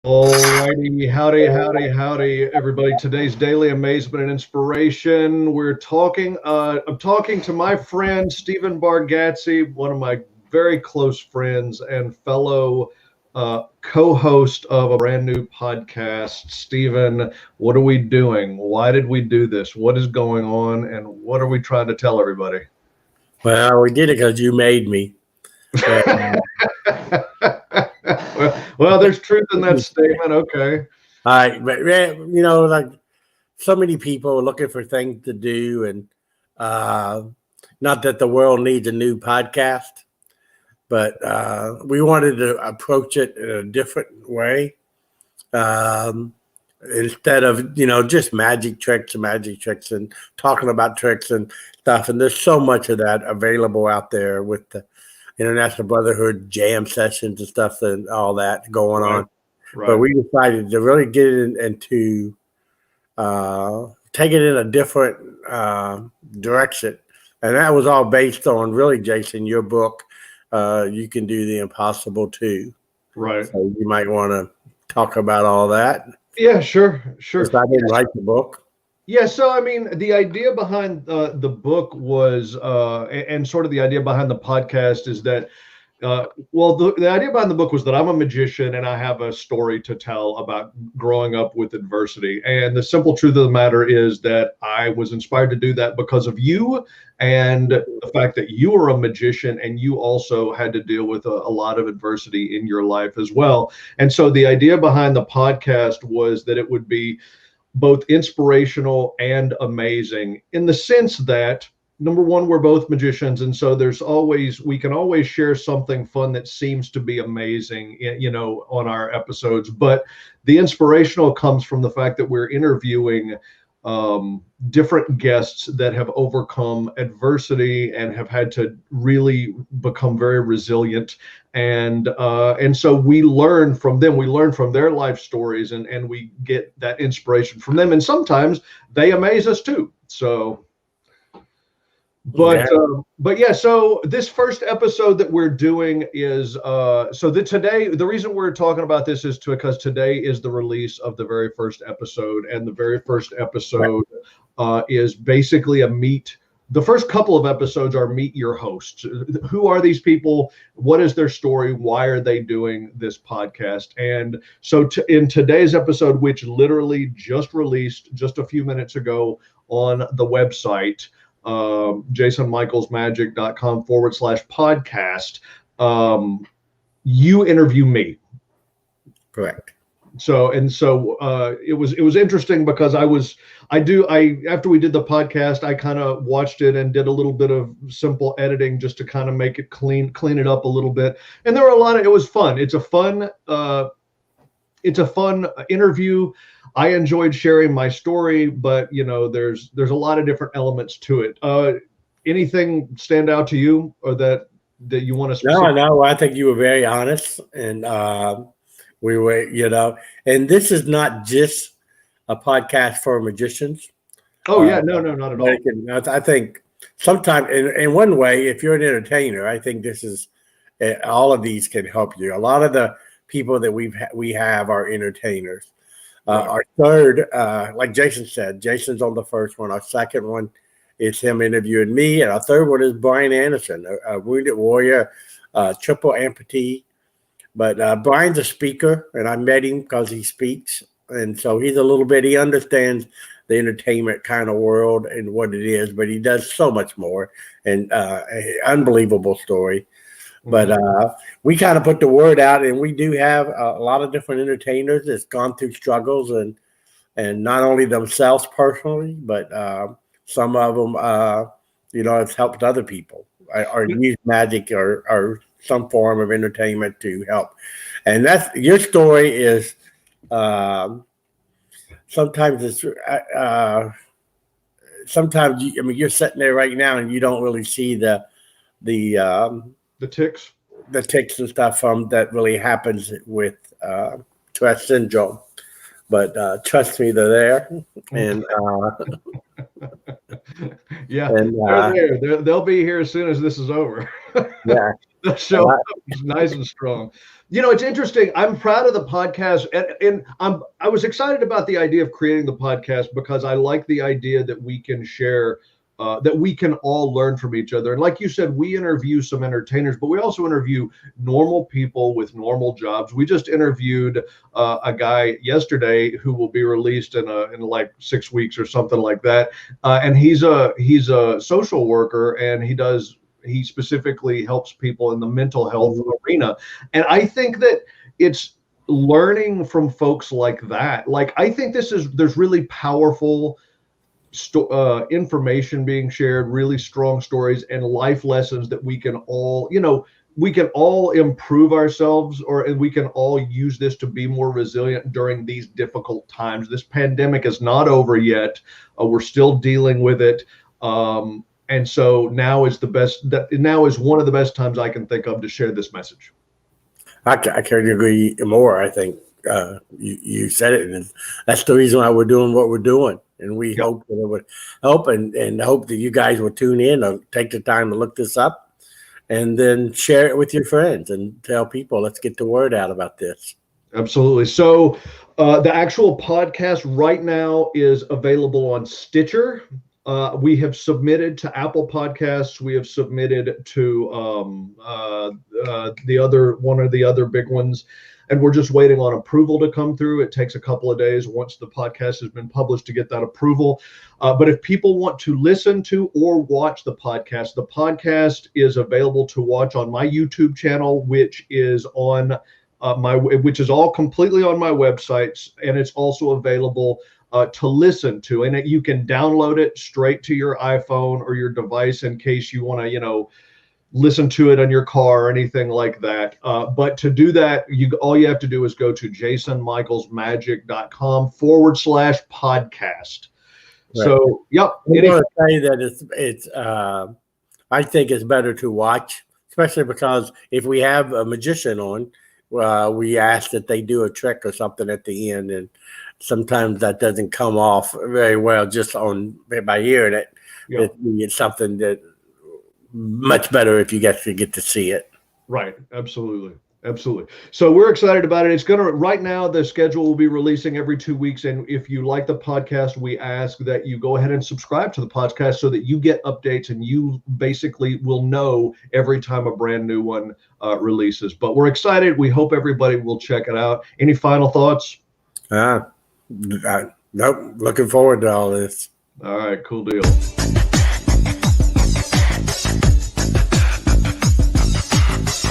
Alrighty, howdy, everybody. Today's daily amazement and inspiration. I'm talking to my friend Stephen Bargatze, one of my very close friends and fellow co-host of a brand new podcast. Stephen, what are we doing? Why did we do this? What is going on? And what are we trying to tell everybody? Well, we did it because you made me. Well, there's truth in that statement. Okay. All right, but like so many people are looking for things to do, and not that the world needs a new podcast, but we wanted to approach it in a different way. Instead of just magic tricks and talking about tricks and stuff, and there's so much of that available out there with the International Brotherhood jam sessions and stuff and all that going on. Right. But we decided to really get it into take it in a different direction. And that was all based on really, Jason, your book, You Can Do the Impossible Too. Right. So you might want to talk about all that. Yeah, sure. I didn't write the book. Yeah, so I mean, the idea behind the book was, and sort of the idea behind the podcast is that, the idea behind the book was that I'm a magician and I have a story to tell about growing up with adversity. And the simple truth of the matter is that I was inspired to do that because of you and the fact that you are a magician and you also had to deal with a lot of adversity in your life as well. And so the idea behind the podcast was that it would be both inspirational and amazing in the sense that, number one, we're both magicians. And so we can always share something fun that seems to be amazing, on our episodes. But the inspirational comes from the fact that we're interviewing different guests that have overcome adversity and have had to really become very resilient. And so we learn from them. We learn from their life stories, and we get that inspiration from them. And sometimes they amaze us too. So, but yeah. So this first episode that we're doing is today. The reason we're talking about this is because today is the release of the very first episode, and the very first episode is basically the first couple of episodes are meet your hosts. Who are these people? What is their story? Why are they doing this podcast? And so in today's episode, which literally just released just a few minutes ago on the website, jasonmichaelsmagic.com/podcast, you interview me. Correct. So it was interesting because after we did the podcast, I kind of watched it and did a little bit of simple editing just to kind of make it clean it up a little bit. And there were it was fun. It's a fun interview. I enjoyed sharing my story, but there's a lot of different elements to it. Anything stand out to you or that you want to? No, I think you were very honest, and we were, and this is not just a podcast for magicians. Oh yeah, no, not at all. I think sometimes, in one way, if you're an entertainer, I think this is all of these can help you. A lot of the people that we have are entertainers. Our third, like Jason said, Jason's on the first one. Our second one is him interviewing me, and our third one is Brian Anderson, a wounded warrior, triple amputee. But Brian's a speaker, and I met him because he speaks. And so he understands the entertainment kind of world and what it is, but he does so much more, and unbelievable story. But we kind of put the word out, and we do have a lot of different entertainers that's gone through struggles and not only themselves personally, but some of them, it's helped other people or use magic or some form of entertainment to help. And that's your story is sometimes it's sometimes you're sitting there right now and you don't really see the ticks and stuff that really happens with Tourette syndrome. But trust me, they're there. And yeah, they're there. They'll be here as soon as this is over. Yeah. The show is nice and strong. It's interesting. I'm proud of the podcast, and I was excited about the idea of creating the podcast because I like the idea that we can share, that we can all learn from each other. And like you said, we interview some entertainers, but we also interview normal people with normal jobs. We just interviewed a guy yesterday who will be released in like 6 weeks or something like that, and he's a social worker, and he specifically helps people in the mental health arena. And I think that it's learning from folks like that. Like, I think there's really powerful information being shared, really strong stories and life lessons that we can all, we can all improve ourselves, and we can all use this to be more resilient during these difficult times. This pandemic is not over yet. We're still dealing with it. And so now is one of the best times I can think of to share this message. I can't agree more. I think you said it, and that's the reason why we're doing what we're doing. And we hope that it would help, and hope that you guys will tune in or take the time to look this up, and then share it with your friends and tell people, let's get the word out about this. Absolutely. So the actual podcast right now is available on Stitcher. We have submitted to Apple Podcasts. We have submitted to one of the other big ones, and we're just waiting on approval to come through. It takes a couple of days once the podcast has been published to get that approval. But if people want to listen to or watch the podcast is available to watch on my YouTube channel, which is on which is all completely on my websites, and it's also available to listen to, and you can download it straight to your iPhone or your device in case you want to, listen to it on your car or anything like that. But to do that, all you have to do is go to jasonmichaelsmagic.com/podcast. Right. So, yep. I want to say that it's I think it's better to watch, especially because if we have a magician on, we ask that they do a trick or something at the end, and sometimes that doesn't come off very well just by hearing it. Yeah. It's something that much better if you get to see it. Right. Absolutely. So we're excited about it. Right now, the schedule will be releasing every 2 weeks. And if you like the podcast, we ask that you go ahead and subscribe to the podcast so that you get updates and you basically will know every time a brand new one releases. But we're excited. We hope everybody will check it out. Any final thoughts? Nope. Looking forward to all this. All right. Cool deal.